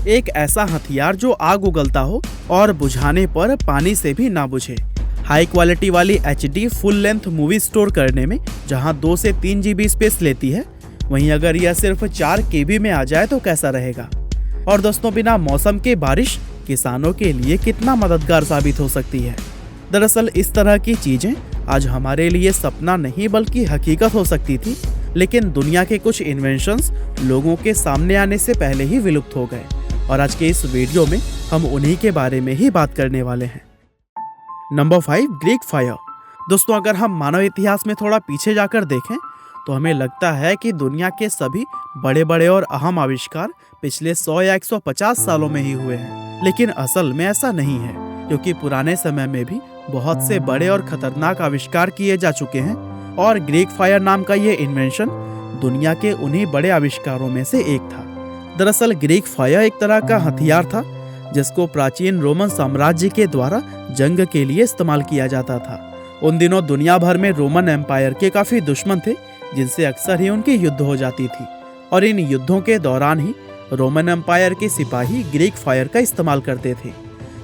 एक ऐसा हथियार जो आग उगलता हो और बुझाने पर पानी से भी ना बुझे। हाई क्वालिटी वाली HD full length movie store करने में जहां 2 से 3 GB स्पेस लेती है, वहीं अगर यह सिर्फ 4 KB में आ जाए तो कैसा रहेगा। और दोस्तों, बिना मौसम के बारिश किसानों के लिए कितना मददगार साबित हो सकती है। दरअसल इस तरह की चीजें आज हमारे लिए सपना नहीं बल्कि हकीकत हो सकती थी, लेकिन दुनिया के कुछ इन्वेंशंस लोगों के सामने आने से पहले ही विलुप्त हो गए। और आज के इस वीडियो में हम उन्हीं के बारे में ही बात करने वाले हैं। Number 5, Greek fire. दोस्तों, अगर हम मानव इतिहास में थोड़ा पीछे जाकर देखें तो हमें लगता है कि दुनिया के सभी बड़े बड़े और अहम आविष्कार पिछले 100 या 150 सालों में ही हुए हैं। लेकिन असल में ऐसा नहीं है, क्योंकि पुराने समय में भी बहुत से बड़े और खतरनाक आविष्कार किए जा चुके हैं और ग्रीक फायर नाम का ये इन्वेंशन दुनिया के उन्हीं बड़े आविष्कारों में से एक था। दरअसल ग्रीक फायर एक तरह का हथियार था जिसको प्राचीन रोमन साम्राज्य के द्वारा जंग के लिए इस्तेमाल किया जाता था। उन दिनों दुनिया भर में रोमन एम्पायर के काफी दुश्मन थे, जिनसे अक्सर ही उनकी युद्ध हो जाती थी। और इन युद्धों के दौरान ही रोमन एम्पायर के सिपाही ग्रीक फायर का इस्तेमाल करते थे।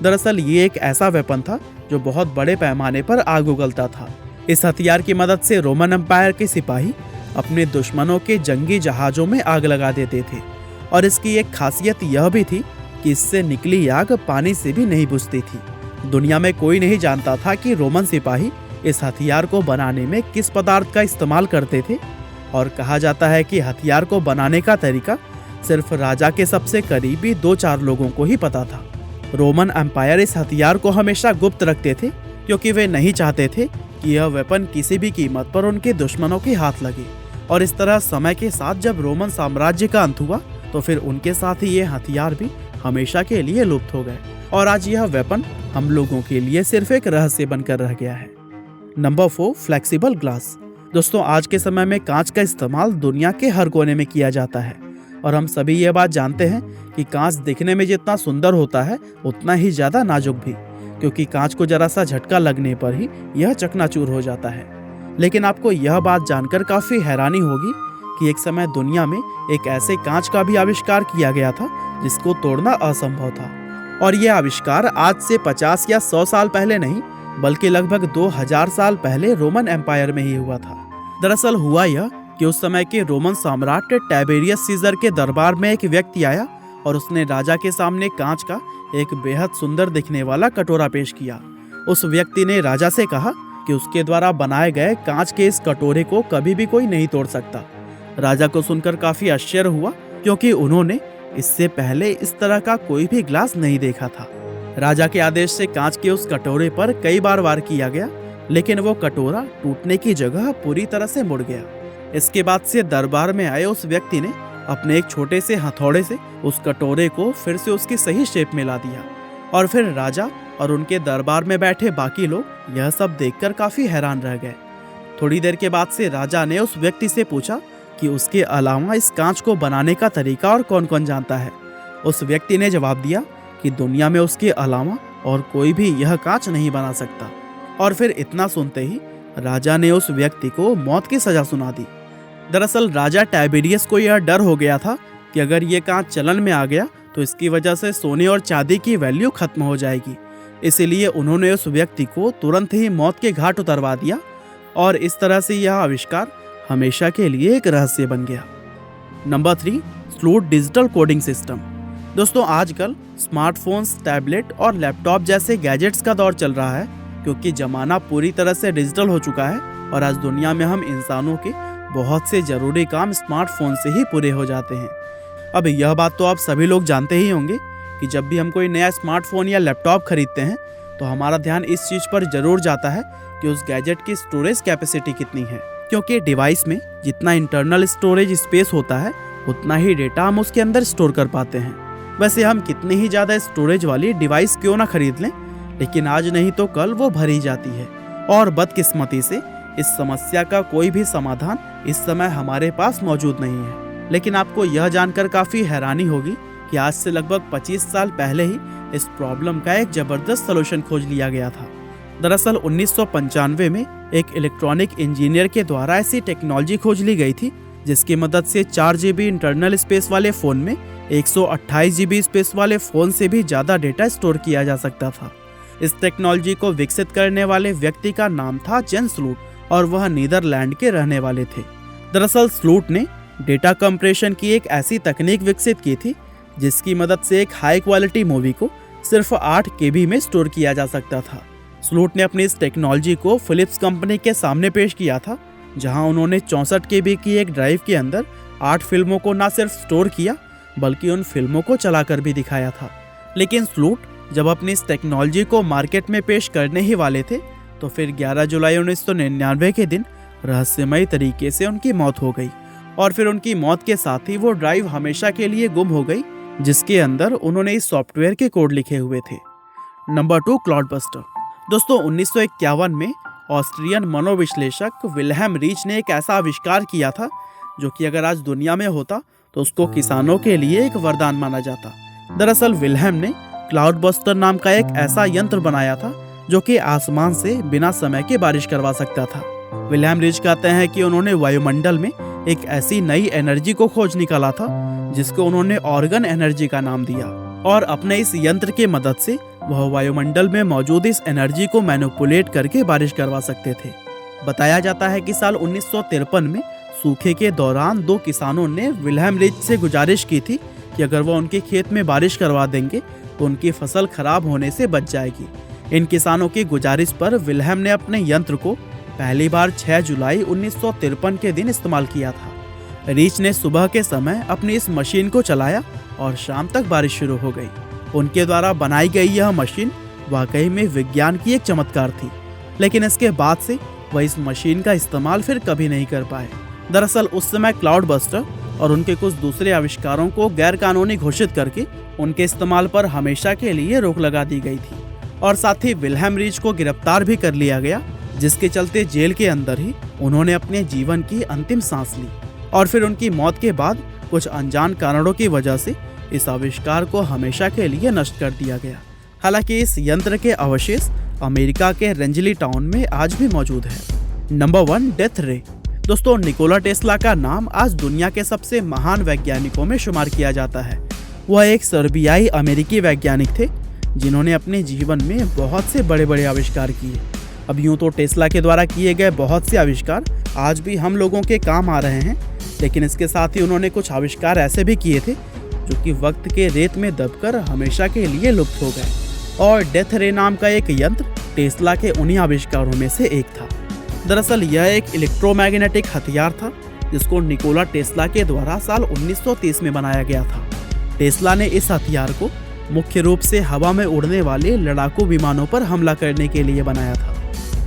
दरअसल ये एक ऐसा वेपन था जो बहुत बड़े पैमाने पर आग उगलता था। इस हथियार की मदद से रोमन एम्पायर के सिपाही अपने दुश्मनों के जंगी जहाजों में आग लगा देते थे। और इसकी एक खासियत यह भी थी कि इससे निकली आग पानी से भी नहीं बुझती थी। दुनिया में कोई नहीं जानता था कि रोमन सिपाही इस हथियार को बनाने में किस पदार्थ का इस्तेमाल करते थे। और कहा जाता है कि हथियार को बनाने का तरीका सिर्फ राजा के सबसे करीबी 2-4 लोगों को ही पता था। रोमन एम्पायर इस हथियार को हमेशा गुप्त रखते थे, क्योंकि वे नहीं चाहते थे कि यह वेपन किसी भी कीमत पर उनके दुश्मनों के हाथ लगे। और इस तरह समय के साथ जब रोमन साम्राज्य का अंत हुआ तो फिर उनके साथ ही ये हथियार भी हमेशा के लिए लुप्त हो गए और आज यह वेपन हम लोगों के लिए सिर्फ एक रहस्य बनकर रह गया है। Number 4, flexible glass. दोस्तों, आज के समय में कांच का इस्तेमाल दुनिया के हर कोने में किया जाता है और हम सभी ये बात जानते हैं कि कांच दिखने में जितना सुंदर होता है उतना ही ज्यादा नाजुक भी, क्योंकि कांच को जरा सा झटका लगने पर ही यह चकनाचूर हो जाता है। लेकिन आपको यह बात जानकर काफी हैरानी होगी कि एक समय दुनिया में एक ऐसे कांच का भी आविष्कार किया गया था जिसको तोड़ना असंभव था। और यह आविष्कार आज से 50 या 100 साल पहले नहीं, बल्कि लगभग 2000 साल पहले रोमन एम्पायर में ही हुआ था। दरअसल हुआ यह कि उस समय के रोमन सम्राट टाइबेरियस सीजर के दरबार में एक व्यक्ति आया और उसने राजा के सामने कांच का एक बेहद सुंदर दिखने वाला कटोरा पेश किया। उस व्यक्ति ने राजा से कहा कि उसके द्वारा बनाए गए कांच के इस कटोरे को कभी भी कोई नहीं तोड़ सकता। राजा को सुनकर काफी आश्चर्य हुआ, क्योंकि उन्होंने इससे पहले इस तरह का कोई भी ग्लास नहीं देखा था। राजा के आदेश से कांच के उस कटोरे पर कई बार वार किया गया, लेकिन वो कटोरा टूटने की जगह पूरी तरह से मुड़ गया। इसके बाद से दरबार में आए उस व्यक्ति ने अपने एक छोटे से हथौड़े से उस कटोरे को फिर से उसकी सही शेप में ला दिया। और फिर राजा और उनके दरबार में बैठे बाकी लोग यह सब देखकर काफी हैरान रह गए। थोड़ी देर के बाद से राजा ने उस व्यक्ति से पूछा कि उसके अलावा इस कांच को बनाने का तरीका और कौन कौन जानता है। उस व्यक्ति ने जवाब दिया कि दुनिया में उसके अलावा और कोई भी यह कांच नहीं बना सकता। और फिर इतना सुनते ही राजा ने उस व्यक्ति को मौत की सजा सुना दी। दरअसल राजा टाइबेरियस को यह डर हो गया था कि अगर ये कांच चलन में आ गया तो इसकी वजह से सोने और चांदी की वैल्यू खत्म हो जाएगी। इसीलिए उन्होंने उस व्यक्ति को तुरंत ही मौत के घाट उतरवा दिया और इस तरह से यह आविष्कार हमेशा के लिए एक रहस्य बन गया। Number 3, fluid digital coding system. दोस्तों, आजकल स्मार्टफोन्स, टैबलेट और लैपटॉप जैसे गैजेट्स का दौर चल रहा है, क्योंकि जमाना पूरी तरह से डिजिटल हो चुका है और आज दुनिया में हम इंसानों के बहुत से जरूरी काम स्मार्टफोन से ही पूरे हो जाते हैं। अब यह बात तो आप सभी लोग जानते ही होंगे कि जब भी हम कोई नया स्मार्टफोन या लैपटॉप खरीदते हैं तो हमारा ध्यान इस चीज़ पर जरूर जाता है कि उस गैजेट की स्टोरेज कैपेसिटी कितनी है, क्योंकि डिवाइस में जितना इंटरनल स्टोरेज स्पेस होता है उतना ही डेटा हम उसके अंदर स्टोर कर पाते हैं। वैसे हम कितनी ही ज़्यादा स्टोरेज वाली डिवाइस क्यों ना खरीद लें, लेकिन आज नहीं तो कल वो भरी जाती है। और बदकिस्मती से इस समस्या का कोई भी समाधान इस समय हमारे पास मौजूद नहीं है। लेकिन आपको यह जानकर काफ़ी हैरानी होगी कि आज से लगभग 25 साल पहले ही इस प्रॉब्लम का एक ज़बरदस्त सलूशन खोज लिया गया था। दरअसल 1995 में एक इलेक्ट्रॉनिक इंजीनियर के द्वारा ऐसी टेक्नोलॉजी खोज ली गई थी जिसकी मदद से 4 GB इंटरनल स्पेस वाले फ़ोन में 128 GB स्पेस वाले फ़ोन से भी ज़्यादा डेटा स्टोर किया जा सकता था। इस टेक्नोलॉजी को विकसित करने वाले व्यक्ति का नाम था जेन स्लूट और वह नीदरलैंड के रहने वाले थे। दरअसल स्लूट ने डेटा कंप्रेशन की एक ऐसी तकनीक विकसित की थी जिसकी मदद से एक हाई क्वालिटी मूवी को सिर्फ 8 KB में स्टोर किया जा सकता था। स्लूट ने अपनी इस टेक्नोलॉजी को फिलिप्स कंपनी के सामने पेश किया था, जहां उन्होंने 64 KB की एक ड्राइव के अंदर 8 फिल्मों को न सिर्फ स्टोर किया बल्कि उन फिल्मों को चलाकर भी दिखाया था। लेकिन स्लूट जब अपनी इस टेक्नोलॉजी को मार्केट में पेश करने ही वाले थे तो फिर 11 जुलाई 1999 के दिन रहस्यमयी तरीके से उनकी मौत हो गई और फिर उनकी मौत के साथ ही वो ड्राइव हमेशा के लिए गुम हो गई जिसके अंदर उन्होंने इस सॉफ्टवेयर के कोड लिखे हुए थे। नंबर 2, क्लाउडबस्टर। दोस्तों 1951 में ऑस्ट्रियन मनोविश्लेषक विल्हेम रीच ने एक ऐसा आविष्कार किया था जो कि अगर आज दुनिया में होता तो उसको किसानों के लिए एक वरदान माना जाता। दरअसल विल्हेम ने क्लाउडबस्टर नाम का एक ऐसा यंत्र बनाया था जो कि आसमान से बिना समय के बारिश करवा सकता था। विल्हेम रीच कहते हैं कि उन्होंने वायुमंडल में एक ऐसी नई एनर्जी को खोज निकाला था जिसको उन्होंने ऑर्गन एनर्जी का नाम दिया और अपने इस यंत्र की मदद से वह वायुमंडल में मौजूद इस एनर्जी को मैनिपुलेट करके बारिश करवा सकते थे। बताया जाता है कि साल 1953 में सूखे के दौरान 2 किसानों ने विल्हेम रीच से गुजारिश की थी कि अगर वह उनके खेत में बारिश करवा देंगे तो उनकी फसल खराब होने से बच जाएगी। इन किसानों की गुजारिश पर विल्हेम ने अपने यंत्र को पहली बार 6 जुलाई 1953 के दिन इस्तेमाल किया था। रीच ने सुबह के समय अपनी इस मशीन को चलाया और शाम तक बारिश शुरू हो गई। उनके द्वारा बनाई गई यह मशीन वाकई में विज्ञान की एक चमत्कार थी, लेकिन इसके बाद से वह इस मशीन का इस्तेमाल फिर कभी नहीं कर पाए। दरअसल उस समय क्लाउडबस्टर और उनके कुछ दूसरे आविष्कारों को गैर कानूनी घोषित करके उनके इस्तेमाल पर हमेशा के लिए रोक लगा दी गई थी और साथ ही विल्हेम रीच को गिरफ्तार भी कर लिया गया, जिसके चलते जेल के अंदर ही उन्होंने अपने जीवन की अंतिम सांस ली और फिर उनकी मौत के बाद कुछ अनजान कारणों की वजह से इस आविष्कार को हमेशा के लिए नष्ट कर दिया गया। हालांकि इस यंत्र के अवशेष अमेरिका के रेंजली टाउन में आज भी मौजूद है। नंबर 1, डेथ रे। दोस्तों निकोला टेस्ला का नाम आज दुनिया के सबसे महान वैज्ञानिकों में शुमार किया जाता है। वह एक सर्बियाई अमेरिकी वैज्ञानिक थे जिन्होंने अपने जीवन में बहुत से बड़े बड़े आविष्कार किए। अब यूं तो टेस्ला के द्वारा किए गए बहुत से आविष्कार आज भी हम लोगों के काम आ रहे हैं, लेकिन इसके साथ ही उन्होंने कुछ आविष्कार ऐसे भी किए थे जो कि वक्त के रेत में दबकर हमेशा के लिए लुप्त हो गए। और डेथ रे नाम का एक यंत्र टेस्ला के उन्हीं आविष्कारों में से एक था। दरअसल यह एक इलेक्ट्रोमैग्नेटिक हथियार था जिसको निकोला टेस्ला के द्वारा साल 1930 में बनाया गया था। टेस्ला ने इस हथियार को मुख्य रूप से हवा में उड़ने वाले लड़ाकू विमानों पर हमला करने के लिए बनाया था।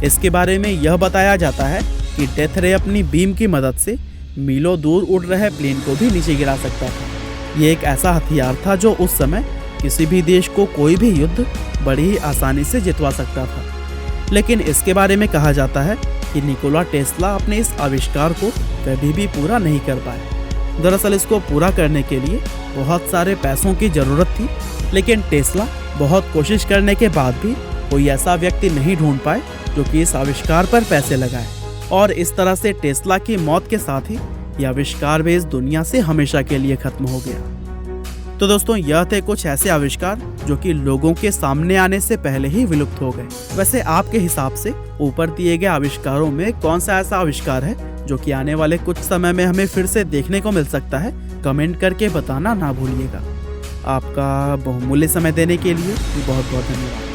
इसके बारे में यह बताया जाता है कि डेथ रे अपनी बीम की मदद से मीलों दूर उड़ रहे प्लेन को भी नीचे गिरा सकता था। ये एक ऐसा हथियार था जो उस समय किसी भी देश को कोई भी युद्ध बड़ी ही आसानी से जितवा सकता था। लेकिन इसके बारे में कहा जाता है कि निकोला टेस्ला अपने इस आविष्कार को कभी भी पूरा नहीं कर पाए। दरअसल इसको पूरा करने के लिए बहुत सारे पैसों की ज़रूरत थी, लेकिन टेस्ला बहुत कोशिश करने के बाद भी कोई ऐसा व्यक्ति नहीं ढूंढ पाए जो कि इस आविष्कार पर पैसे लगाए। और इस तरह से टेस्ला की मौत के साथ ही यह आविष्कार भी इस दुनिया से हमेशा के लिए खत्म हो गया। तो दोस्तों यह थे कुछ ऐसे आविष्कार जो कि लोगों के सामने आने से पहले ही विलुप्त हो गए। वैसे आपके हिसाब से ऊपर दिए गए आविष्कारों में कौन सा ऐसा आविष्कार है जो कि आने वाले कुछ समय में हमें फिर से देखने को मिल सकता है? कमेंट करके बताना ना भूलिएगा। आपका बहुमूल्य समय देने के लिए बहुत बहुत धन्यवाद।